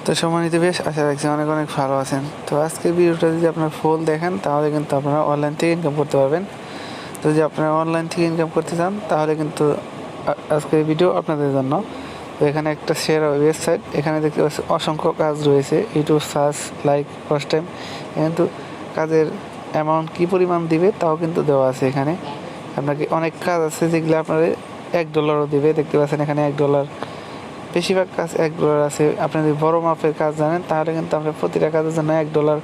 তো সম্মানিত বেশ আশা রাখছি অনেক অনেক ভালো আছেন। তো আজকের ভিডিওটা যদি আপনার ফুল দেখেন তাহলে কিন্তু আপনারা অনলাইন থেকে ইনকাম করতে পারবেন। তো যদি আপনারা অনলাইন থেকে ইনকাম করতে চান তাহলে কিন্তু আজকের ভিডিও আপনাদের জন্য। তো এখানে একটা শেয়ার ওয়েবসাইট, এখানে দেখতে পাচ্ছি অসংখ্য কাজ রয়েছে, YouTube search, like, first time, কিন্তু কাজের অ্যামাউন্ট কী পরিমাণ দিবে তাও কিন্তু দেওয়া আছে। এখানে আপনাকে অনেক কাজ আছে যেগুলো আপনার $1 দিবে। দেখতে পাচ্ছেন এখানে $1, বেশিরভাগ কাজ $1 আছে। আপনি যদি বড় মাপের কাজ জানেন তাহলে কিন্তু আমরা প্রতিটা কাজের জন্য $1,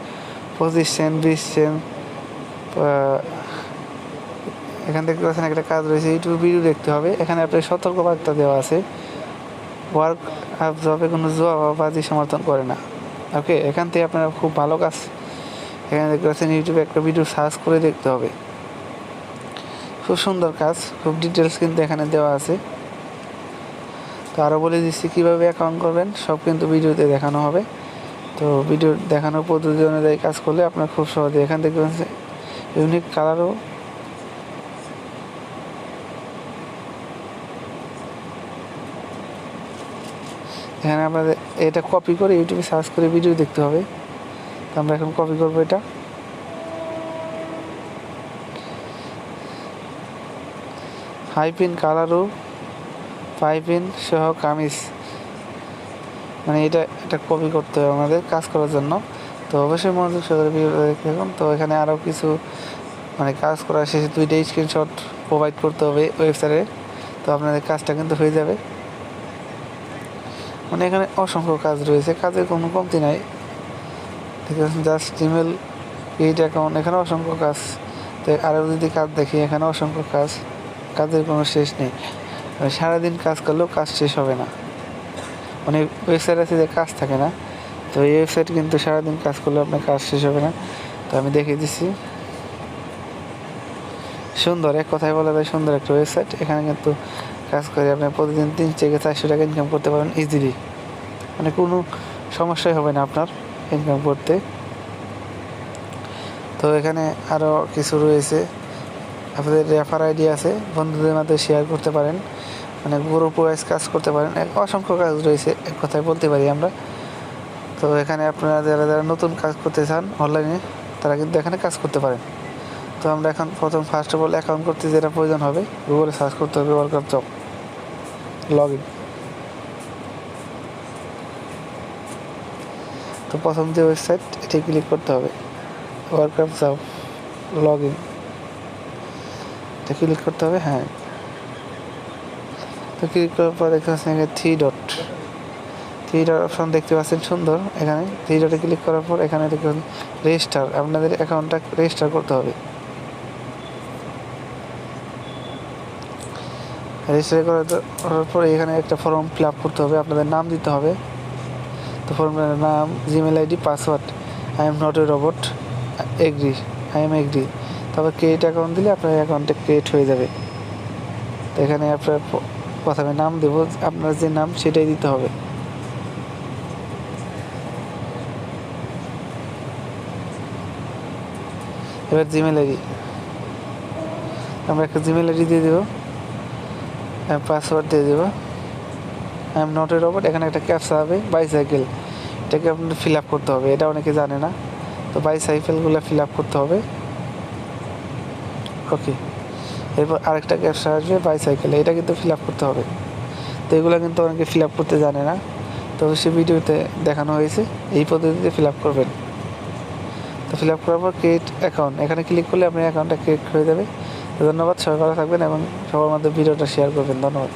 25 সেন্ট, 20 সেন্ট। এখান দেখতে পাচ্ছেন একটা কাজ রয়েছে, ইউটিউব ভিডিও দেখতে হবে। এখানে আপনার সতর্কবার্তা দেওয়া আছে, ওয়ার্ক অ্যাপ জবে কোনো জুয়াবাজি সমর্থন করে না। ওকে, এখান থেকে আপনারা খুব ভালো কাজ, এখানে দেখতে পাচ্ছেন ইউটিউবে একটা ভিডিও সার্চ করে দেখতে হবে। খুব সুন্দর কাজ, খুব ডিটেলস কিন্তু এখানে দেওয়া আছে। তো আরও বলে দিচ্ছি কীভাবে অ্যাকাউন্ট করবেন, সব কিন্তু ভিডিওতে দেখানো হবে। তো ভিডিও দেখানোর পদ্ধতি অনুযায়ী কাজ করলে আপনার খুব সহজে এখান থেকে ইউনিক কালারও এখানে আপনাদের এটা কপি করে ইউটিউবে সার্চ করে ভিডিও দেখতে হবে। তো আমরা এখন কপি করবো এটা। হাইপিন কালারও পাইপিন সহ কামিজ, মানে এটা কপি করতে হবে আমাদের কাজ করার জন্য। তো অবশ্যই মনোযোগ সহকারে ভিডিওটা দেখতে থাকুন। তো এখানে আরও কিছু মানে কাজ করার শেষে 2টা স্ক্রিনশট প্রোভাইড করতে হবে ওয়েবসাইটে। তো আপনাদের কাজটা কিন্তু হয়ে যাবে। মানে এখানে অসংখ্য কাজ রয়েছে, কাজের কোনো কমতি নাই। ঠিক আছে, জাস্ট জিমেল, ক্রিয়েট অ্যাকাউন্ট, এখানে অসংখ্য কাজ। তো আরও যদি কাজ দেখি এখানে অসংখ্য কাজ, কাজের কোনো শেষ নেই। সারাদিন কাজ করলেও কাজ শেষ হবে না। অনেক ওয়েবসাইট আছে যে কাজ থাকে না, তো এই ওয়েবসাইট কিন্তু সারাদিন কাজ করলে আপনার কাজ শেষ হবে না। তো আমি দেখিয়ে দিচ্ছি, সুন্দর, এক কথায় বলা যায় সুন্দর একটা ওয়েবসাইট। এখানে কিন্তু কাজ করে আপনি প্রতিদিন 300 থেকে 400 টাকা ইনকাম করতে পারেন ইজিলি, মানে কোনো সমস্যাই হবে না আপনার ইনকাম করতে। তো এখানে আরও কিছু রয়েছে, আপনাদের রেফার আইডি আছে, বন্ধুদের মধ্যে শেয়ার করতে পারেন, মানে গ্রুপ ওয়াইজ কাজ করতে পারেন। অসংখ্য কাজ রয়েছে এক কথায় বলতে পারি আমরা। তো এখানে আপনারা যারা যারা নতুন কাজ করতে চান অনলাইনে তারা কিন্তু এখানে কাজ করতে পারেন। তো আমরা এখন প্রথম ফার্স্ট অফ অল অ্যাকাউন্ট করতে যেটা প্রয়োজন হবে, গুগলে সার্চ করতে হবে ওয়ার্কআপ জব, লগ ইন। তো প্রথম যে ওয়েবসাইট এটি ক্লিক করতে হবে, ওয়ার্কআপ জব লগ ইন, এটা ক্লিক করতে হবে। হ্যাঁ, তো ক্লিক করার পর দেখতে পাচ্ছেন এখানে থ্রি ডট অপশন দেখতে পাচ্ছেন, সুন্দর। এখানে 3 ডটে ক্লিক করার পর এখানে দেখুন রেজিস্টার, আপনাদের অ্যাকাউন্টটা রেজিস্টার করতে হবে। রেজিস্টার করার পর এখানে একটা ফর্ম ফিল আপ করতে হবে, আপনাদের নাম দিতে হবে। তো ফর্মের নাম, Gmail ID, password, I am not a robot, agree, I am agree. তারপর ক্রিয়েট অ্যাকাউন্ট দিলে আপনার অ্যাকাউন্টটা ক্রিয়েট হয়ে যাবে। তো এখানে আপনার প্রথমে নাম দেব, আপনার যে নাম সেটাই দিতে হবে। এবার জিমেল আইডি, আমরা একটা জিমেল আইডি দিয়ে দেবো, পাসওয়ার্ড দিয়ে দেবো, I am not a robot. এখানে একটা ক্যাপচা হবে, বাইসাইকেল, এটাকে আপনার ফিল আপ করতে হবে, এটা অনেকে জানে না। তো বাইসাইকেলগুলো ফিল আপ করতে হবে। ওকে, এরপর আরেকটা ক্যাপচা আসবে বাইসাইকেল, এটা কিন্তু ফিল আপ করতে হবে। তো এগুলো কিন্তু অনেকে ফিল আপ করতে জানে না, তো সে ভিডিওতে দেখানো হয়েছে, এই পদ্ধতিতে ফিল আপ করবেন। তো ফিল আপ করার পর ক্রিয়েট অ্যাকাউন্ট, এখানে ক্লিক করলে আপনার অ্যাকাউন্টটা ক্রিয়েট হয়ে যাবে। ধন্যবাদ, সবাই ভালো থাকবেন এবং সবার মধ্যে ভিডিওটা শেয়ার করবেন। ধন্যবাদ।